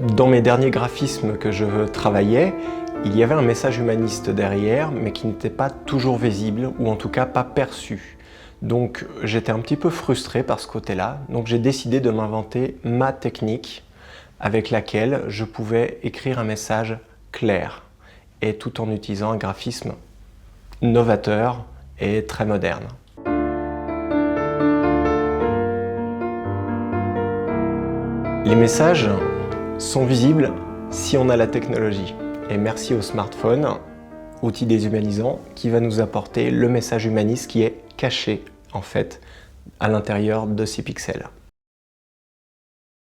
Dans mes derniers graphismes que je travaillais, il y avait un message humaniste derrière, mais qui n'était pas toujours visible, ou en tout cas pas perçu. Donc j'étais un petit peu frustré par ce côté-là, donc j'ai décidé de m'inventer ma technique avec laquelle je pouvais écrire un message clair, et tout en utilisant un graphisme novateur et très moderne. Les messages sont visibles si on a la technologie. Et merci au smartphone, outil déshumanisant, qui va nous apporter le message humaniste qui est caché, en fait, à l'intérieur de ces pixels.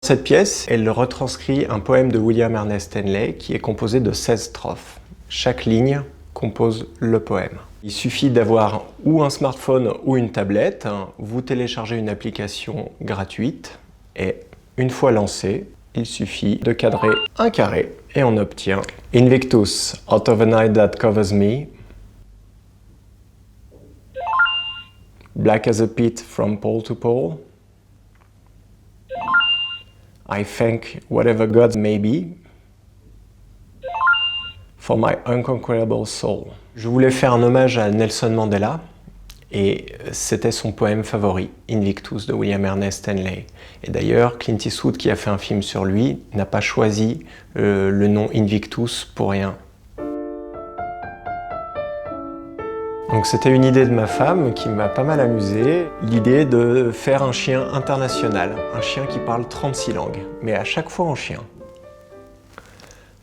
Cette pièce, elle retranscrit un poème de William Ernest Henley qui est composé de 16 strophes. Chaque ligne compose le poème. Il suffit d'avoir ou un smartphone ou une tablette, vous téléchargez une application gratuite et une fois lancé, il suffit de cadrer un carré et on obtient Invictus, out of a night that covers me, black as a pit from pole to pole, I thank whatever gods may be for my unconquerable soul. Je voulais faire un hommage à Nelson Mandela et c'était son poème favori, Invictus de William Ernest Henley. Et d'ailleurs, Clint Eastwood, qui a fait un film sur lui, n'a pas choisi le nom Invictus pour rien. Donc c'était une idée de ma femme qui m'a pas mal amusé, l'idée de faire un chien international, un chien qui parle 36 langues, mais à chaque fois en chien.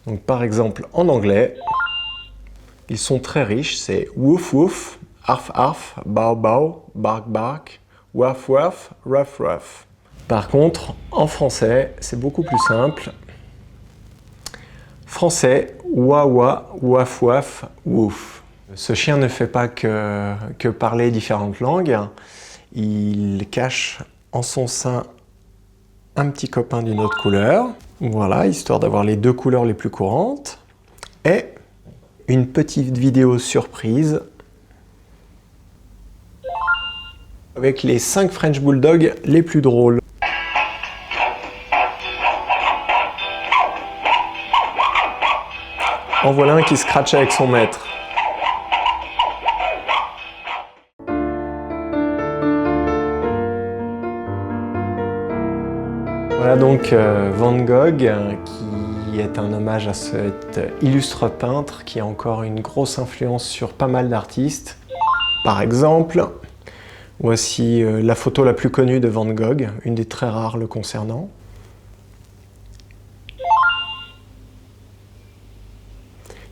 Donc par exemple en anglais, ils sont très riches, c'est woof woof, arf arf, bow bow, bark bark, waf waf, ruff ruff. Par contre, en français, c'est beaucoup plus simple. Français, wa wa, waf waf, wouf. Ce chien ne fait pas que parler différentes langues. Il cache en son sein un petit copain d'une autre couleur. Voilà, histoire d'avoir les deux couleurs les plus courantes. Et une petite vidéo surprise avec les 5 French Bulldogs les plus drôles. En voilà un qui scratche avec son maître. Voilà donc Van Gogh, qui est un hommage à cet illustre peintre qui a encore une grosse influence sur pas mal d'artistes. Par exemple, voici la photo la plus connue de Van Gogh, une des très rares le concernant.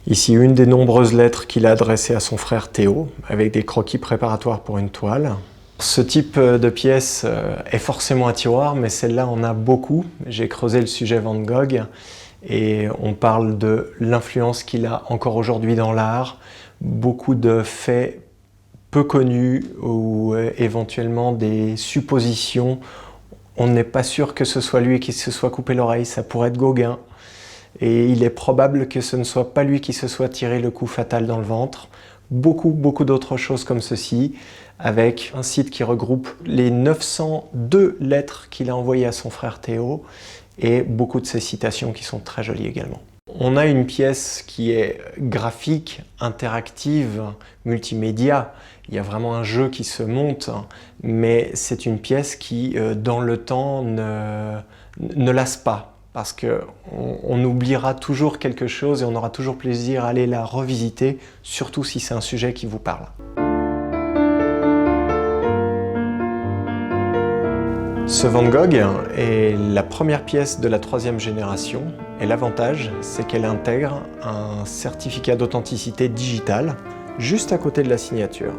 Ici, une des nombreuses lettres qu'il a adressées à son frère Théo, avec des croquis préparatoires pour une toile. Ce type de pièce est forcément un tiroir, mais celle-là en a beaucoup. J'ai creusé le sujet Van Gogh et on parle de l'influence qu'il a encore aujourd'hui dans l'art, beaucoup de faits peu connus ou éventuellement des suppositions. On n'est pas sûr que ce soit lui qui se soit coupé l'oreille, ça pourrait être Gauguin. Et il est probable que ce ne soit pas lui qui se soit tiré le coup fatal dans le ventre. Beaucoup d'autres choses comme ceci, avec un site qui regroupe les 902 lettres qu'il a envoyées à son frère Théo et beaucoup de ses citations qui sont très jolies également. On a une pièce qui est graphique, interactive, multimédia. Il y a vraiment un jeu qui se monte, mais c'est une pièce qui, dans le temps, ne lasse pas. Parce qu'on oubliera toujours quelque chose et on aura toujours plaisir à aller la revisiter, surtout si c'est un sujet qui vous parle. Ce Van Gogh est la première pièce de la 3e génération et l'avantage, c'est qu'elle intègre un certificat d'authenticité digitale juste à côté de la signature.